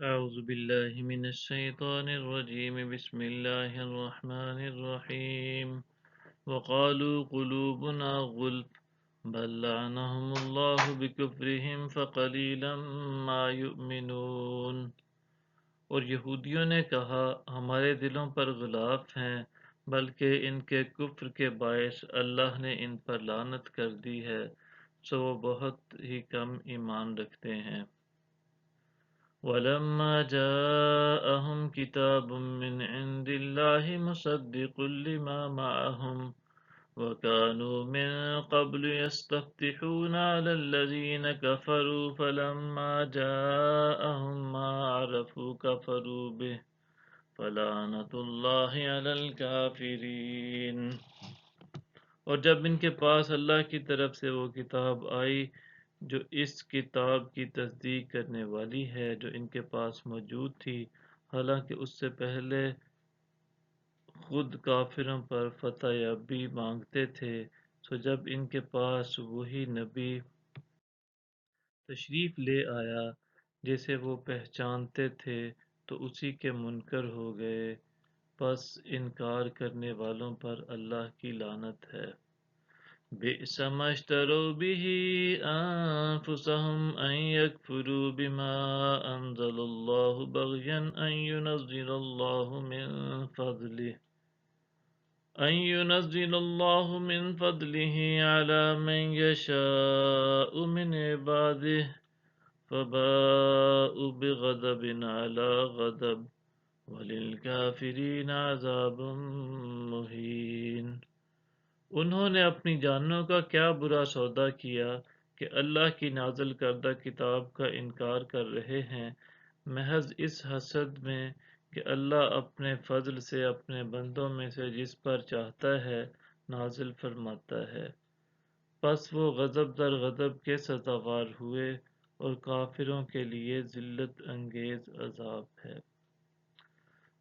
أعوذ بالله من الشيطان الرجيم بسم الله الرحمن الرحيم وقالوا قلوبنا غلف بل لعنهم الله بكفرهم فقليلا ما يؤمنون۔ اور یہودیوں نے کہا ہمارے دلوں پر غلاف ہیں، بلکہ ان کے کفر کے باعث اللہ نے ان پر لعنت کر دی ہے، سو وہ بہت ہی کم ایمان رکھتے ہیں۔ ولما جاءهم كتاب من عند الله مصدق لما معهم وكانوا من قبل يستفتحون على الذين كفروا فلما جاءهم ما عرفوا كفروا به فلعنة الله على الكافرين۔ اور جب ان کے پاس اللہ کی طرف سے وہ کتاب آئی جو اس کتاب کی تصدیق کرنے والی ہے جو ان کے پاس موجود تھی، حالانکہ اس سے پہلے خود کافروں پر فتح یابی مانگتے تھے، سو جب ان کے پاس وہی نبی تشریف لے آیا جسے وہ پہچانتے تھے تو اسی کے منکر ہو گئے، پس انکار کرنے والوں پر اللہ کی لعنت ہے۔ بئس ما اشتروا به أنفسهم أن يكفروا بما أنزل الله بغيا أن ينزل الله من فضله على من يشاء من عباده فباءوا بغضب على غضب وللكافرين عذاب مهين۔ انہوں نے اپنی جانوں کا کیا برا سودا کیا کہ اللہ کی نازل کردہ کتاب کا انکار کر رہے ہیں، محض اس حسد میں کہ اللہ اپنے فضل سے اپنے بندوں میں سے جس پر چاہتا ہے نازل فرماتا ہے، پس وہ غضب در غضب کے سزاوار ہوئے اور کافروں کے لیے ذلت انگیز عذاب ہے۔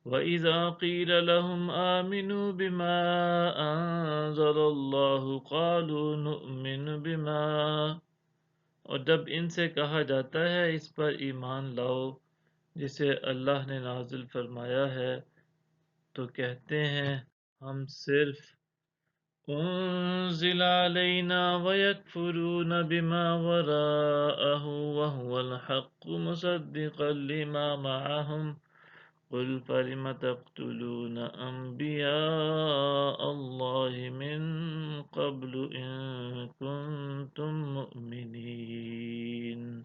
وَإِذَا قِيلَ لَهُمْ آمِنُوا بِمَا أَنزَلَ اللَّهُ قَالُوا نُؤْمِنُ بِمَا، اور جب ان سے کہا جاتا ہے اس پر ایمان لاؤ جسے اللہ نے نازل فرمایا ہے، تو کہتے ہیں ہم صرف انزل علینا وَيَكْفُرُونَ بِمَا وَرَاءَهُ وَهُوَ الْحَقُّ مُصَدِّقًا لِمَا مَعَهُمْ قل فلم تقتلون انبیاء اللہ من قبل ان کنتم مؤمنین۔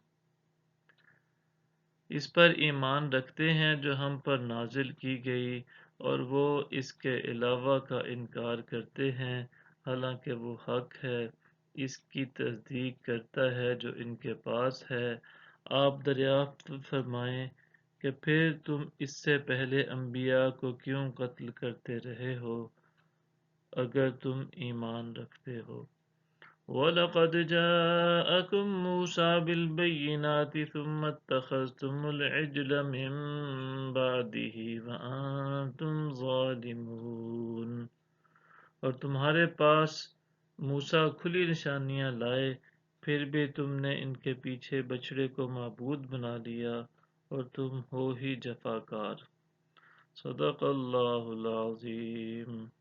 اس پر ایمان رکھتے ہیں جو ہم پر نازل کی گئی اور وہ اس کے علاوہ کا انکار کرتے ہیں، حالانکہ وہ حق ہے، اس کی تصدیق کرتا ہے جو ان کے پاس ہے۔ آپ دریافت فرمائیں کہ پھر تم اس سے پہلے انبیاء کو کیوں قتل کرتے رہے ہو اگر تم ایمان رکھتے ہو۔ وَلَقَدْ جَاءَكُم مُوسَىٰ بِالْبَيِّنَاتِ ثُمَّ اتَّخَذْتُمُ الْعِجْلَ مِن بَعْدِهِ وَأَنتُمْ ظَالِمُونَ۔ اور تمہارے پاس موسیٰ کھلی نشانیاں لائے، پھر بھی تم نے ان کے پیچھے بچڑے کو معبود بنا لیا اور تم ہو ہی جفاکار۔ صدق اللہ العظیم۔